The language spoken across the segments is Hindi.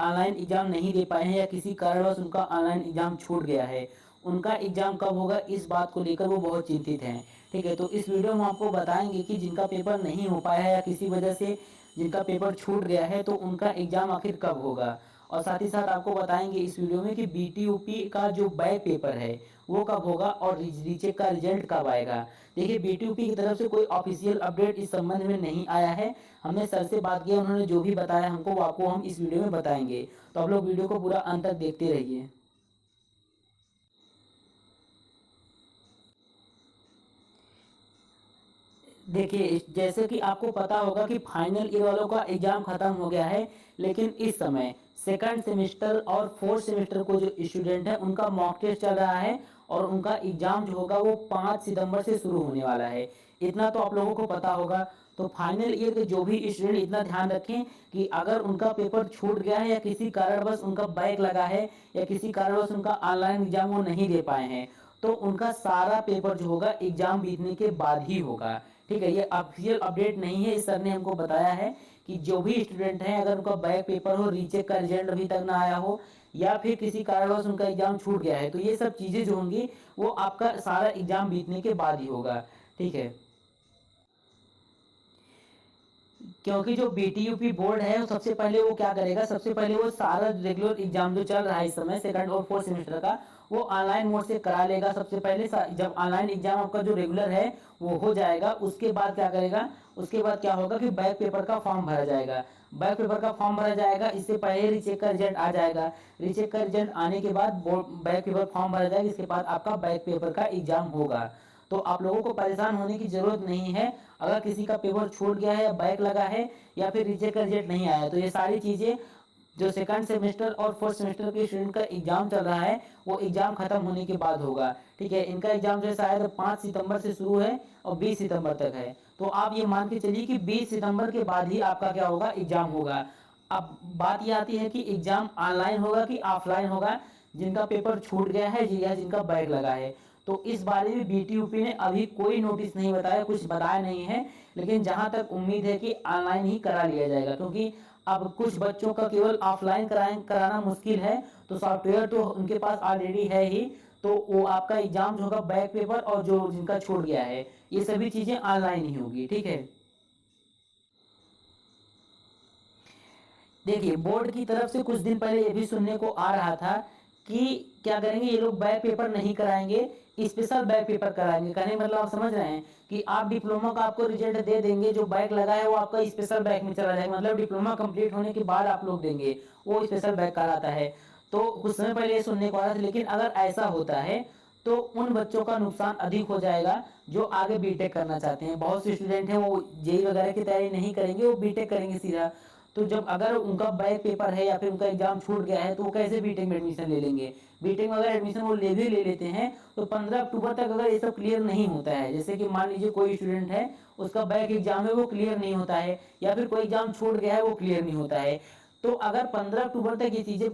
ऑनलाइन एग्जाम नहीं दे पाए हैं या किसी कारणवश उनका ऑनलाइन एग्जाम छूट गया है, उनका एग्जाम कब होगा इस बात को लेकर वो बहुत चिंतित हैं। ठीक है, तो इस वीडियो में आपको बताएंगे कि जिनका पेपर नहीं हो पाया है या किसी वजह से जिनका पेपर छूट गया है तो उनका एग्जाम आखिर कब होगा। और साथ ही साथ आपको बताएंगे इस वीडियो में कि बीटीयूपी का जो बैक पेपर है वो कब होगा और रीचेक का रिजल्ट कब आएगा। देखिए, बीटीयूपी की तरफ से कोई ऑफिशियल अपडेट इस संबंध में नहीं आया है। हमने सर से बात की, उन्होंने जो भी बताया हमको वो आपको हम इस वीडियो में बताएंगे, तो आप लोग वीडियो को पूरा अंत तक देखते रहिए। देखिए, जैसे कि आपको पता होगा कि फाइनल ईयर वालों का एग्जाम खत्म हो गया है, लेकिन इस समय सेकंड सेमेस्टर और फोर्थ सेमेस्टर को जो स्टूडेंट है उनका मॉक टेस्ट चल रहा है और उनका एग्जाम जो होगा वो 5 सितंबर से शुरू होने वाला है। इतना तो आप लोगों को पता होगा। तो फाइनल ईयर के जो भी स्टूडेंट इतना ध्यान रखें कि अगर उनका पेपर छूट गया है या किसी कारणवश उनका बैक लगा है या किसी कारणवश उनका ऑनलाइन एग्जाम वो नहीं दे पाए हैं, तो उनका सारा पेपर जो होगा एग्जाम बीतने के बाद ही होगा। ठीक है, ये ऑफिशियल अपडेट नहीं है, इस सर ने हमको बताया है कि जो भी स्टूडेंट हैं अगर उनका बैक पेपर हो, रीचेक का रिजल्ट अभी तक ना आया हो या फिर किसी कारणवश उनका एग्जाम छूट गया है, तो ये सब चीजें जो होंगी वो आपका सारा एग्जाम बीतने के बाद ही होगा। ठीक है, क्योंकि जो बीटीयूपी बोर्ड है सबसे पहले वो क्या करेगा, सबसे पहले वो सारा रेगुलर एग्जाम जो चल रहा है इस समय सेकंड और फोर्थ सेमेस्टर का वो ऑनलाइन मोड से करा लेगा। सबसे पहले जब ऑनलाइन एग्जाम आपका जो रेगुलर है वो हो जाएगा, उसके बाद क्या करेगा, उसके बाद क्या होगा कि बैक पेपर का फॉर्म भरा जाएगा। बैक पेपर का फॉर्म भरा जाएगा, इससे पहले रीचेक का रिजल्ट आ जाएगा। रीचेक का रिजल्ट आने के बाद बैक पेपर फॉर्म भरा जाएगा, इसके बाद आपका बैक पेपर का एग्जाम होगा। तो आप लोगों को परेशान होने की जरूरत नहीं है। अगर किसी का पेपर छूट गया है या बैक लगा है या फिर रीचेक का रिजल्ट नहीं आया, तो ये सारी चीजें जो सेकंड सेमेस्टर और फोर्थ सेमेस्टर के स्टूडेंट का एग्जाम चल रहा है वो एग्जाम खत्म होने के बाद होगा। ठीक है, इनका एग्जाम जो है शायद 5 सितंबर से शुरू है और 20 सितंबर तक है। तो आप ये मान के चलिए कि 20 सितंबर के बाद ही आपका क्या होगा, एग्जाम होगा। अब बात ये आती है कि एग्जाम ऑनलाइन होगा कि ऑफलाइन होगा, जिनका पेपर छूट गया है या जिनका बैक लगा है। तो इस बारे में बीटीयूपी ने अभी कोई नोटिस नहीं बताया, कुछ बताया नहीं है, लेकिन जहां तक उम्मीद है कि ऑनलाइन ही करा लिया जाएगा, क्योंकि अब कुछ बच्चों का केवल ऑफलाइन कराना मुश्किल है, तो सॉफ्टवेयर तो उनके पास ऑलरेडी है ही। तो वो आपका एग्जाम जो होगा बैक पेपर और जो जिनका छूट गया है ये सभी चीजें ऑनलाइन ही होगी। ठीक है, देखिए, बोर्ड की तरफ से कुछ दिन पहले ये भी सुनने को आ रहा था कि क्या करेंगे ये लोग, बैक पेपर नहीं कराएंगे, स्पेशल बैक पेपर कराएंगे। कहने मतलब आप समझ रहे हैं कि आप डिप्लोमा का आपको रिजल्ट दे देंगे, जो बैक लगा है वो आपका स्पेशल बैक में चला जाएगा, मतलब डिप्लोमा कंप्लीट होने के बाद आप लोग देंगे, वो स्पेशल बैक कराता है। तो कुछ समय पहले ये सुनने को आ रहा था, लेकिन अगर ऐसा होता है तो उन बच्चों का नुकसान अधिक हो जाएगा जो आगे बीटेक करना चाहते हैं। बहुत से स्टूडेंट हैं वो जेई वगैरह की तैयारी नहीं करेंगे, वो बीटेक करेंगे सीधा। तो जब अगर उनका बैक पेपर है या फिर उनका एग्जाम छूट गया है तो वो कैसे बीटेक में एडमिशन ले लेंगे। बीटेक में अगर एडमिशन वो ले भी ले लेते हैं तो 15 अक्टूबर तक अगर ये सब क्लियर नहीं होता है, जैसे कि मान लीजिए कोई स्टूडेंट है उसका बैक एग्जाम है वो क्लियर नहीं होता है या फिर कोई एग्जाम छूट गया है वो क्लियर नहीं होता है, तो अगर 15 अक्टूबर तक ये चीजें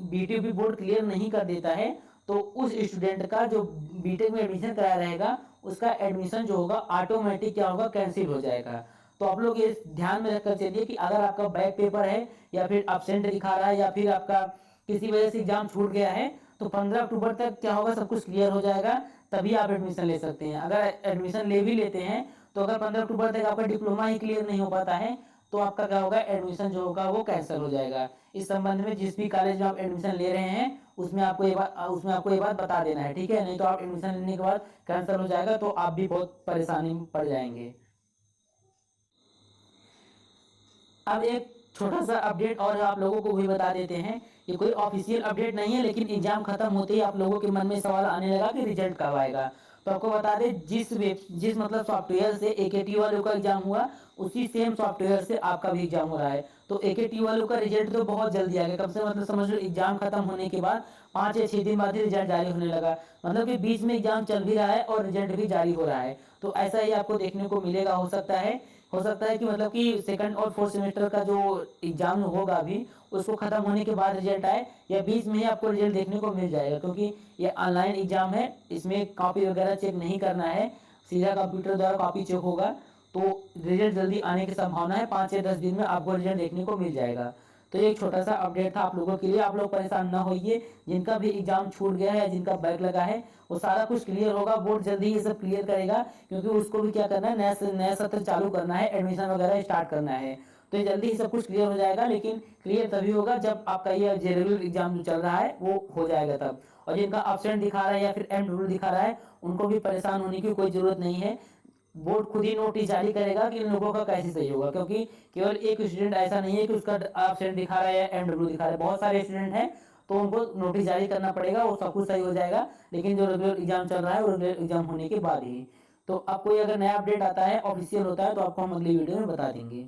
बीटीयूपी बोर्ड क्लियर नहीं कर देता है तो उस स्टूडेंट का जो बीटेक में एडमिशन कराया रहेगा उसका एडमिशन जो होगा ऑटोमेटिक क्या होगा, कैंसिल हो जाएगा। तो आप लोग ये ध्यान में रखकर चलिए कि अगर आपका बैक पेपर है या फिर एब्सेंट दिखा रहा है या फिर आपका किसी वजह से एग्जाम छूट गया है तो 15 अक्टूबर तक क्या होगा, सब कुछ क्लियर हो जाएगा, तभी आप एडमिशन ले सकते हैं। अगर एडमिशन ले भी लेते हैं तो अगर 15 अक्टूबर तक आपका डिप्लोमा ही क्लियर नहीं हो पाता है तो आपका क्या होगा, एडमिशन जो होगा वो कैंसिल हो जाएगा। इस संबंध में जिस भी कॉलेज में आप एडमिशन ले रहे हैं उसमें आपको ये बात बता देना है। ठीक है, नहीं तो आप एडमिशन लेने के बाद कैंसिल हो जाएगा तो आप भी बहुत परेशानी में पड़ जाएंगे। अब एक छोटा सा अपडेट और आप लोगों को भी बता देते हैं, ये कोई ऑफिशियल अपडेट नहीं है, लेकिन एग्जाम खत्म होते ही आप लोगों के मन में सवाल आने लगा कि रिजल्ट कब आएगा। तो आपको बता दें, जिस मतलब सॉफ्टवेयर से एकेटी वालों का एग्जाम हुआ उसी सेम सॉफ्टवेयर से आपका भी एग्जाम हो रहा है। तो एकेटी वालों का रिजल्ट तो बहुत जल्दी आ गया, कब से, मतलब समझ लो एग्जाम खत्म होने के बाद 5 या 6 दिन बाद ही रिजल्ट जारी होने लगा, मतलब कि बीच में एग्जाम चल भी रहा है और रिजल्ट भी जारी हो रहा है। तो ऐसा ही आपको देखने को मिलेगा, हो सकता है कि मतलब कि सेकंड और फोर्थ सेमेस्टर का जो एग्जाम होगा अभी उसको खत्म होने के बाद रिजल्ट आए या बीच में ही आपको रिजल्ट देखने को मिल जाएगा, क्योंकि ये ऑनलाइन एग्जाम है, इसमें कॉपी वगैरह चेक नहीं करना है, सीधा कंप्यूटर द्वारा कॉपी चेक होगा। तो रिजल्ट जल्दी आने की संभावना है, 5 या 10 दिन में आपको रिजल्ट देखने को मिल जाएगा। तो ये एक छोटा सा अपडेट था आप लोगों के लिए। आप लोग परेशान ना होइए, जिनका भी एग्जाम छूट गया है, जिनका बैक लगा है, वो सारा कुछ क्लियर होगा। बोर्ड जल्दी ही सब क्लियर करेगा, क्योंकि उसको भी क्या करना है, नया सत्र चालू करना है, एडमिशन वगैरह स्टार्ट करना है। तो ये जल्दी ही सब कुछ क्लियर हो जाएगा, लेकिन क्लियर तभी होगा जब आपका ये रेगुलर एग्जाम जो चल रहा है वो हो जाएगा तब। और जिनका एब्सेंट दिखा रहा है या फिर एमडब्ल्यू दिखा रहा है, उनको भी परेशान होने की कोई जरूरत नहीं है। बोर्ड खुद ही नोटिस जारी करेगा कि इन लोगों का कैसे सही होगा, क्योंकि केवल एक स्टूडेंट ऐसा नहीं है कि उसका एब्सेंट दिखा रहा है या एमडब्ल्यू दिखा रहा है, बहुत सारे स्टूडेंट हैं, तो उनको नोटिस जारी करना पड़ेगा, वो सब कुछ सही हो जाएगा। लेकिन जो रेगुलर एग्जाम चल रहा है वो रेगुलर एग्जाम होने के बाद ही। तो अब कोई अगर नया अपडेट आता है, ऑफिशियल होता है, तो आपको हम अगली वीडियो में बता देंगे।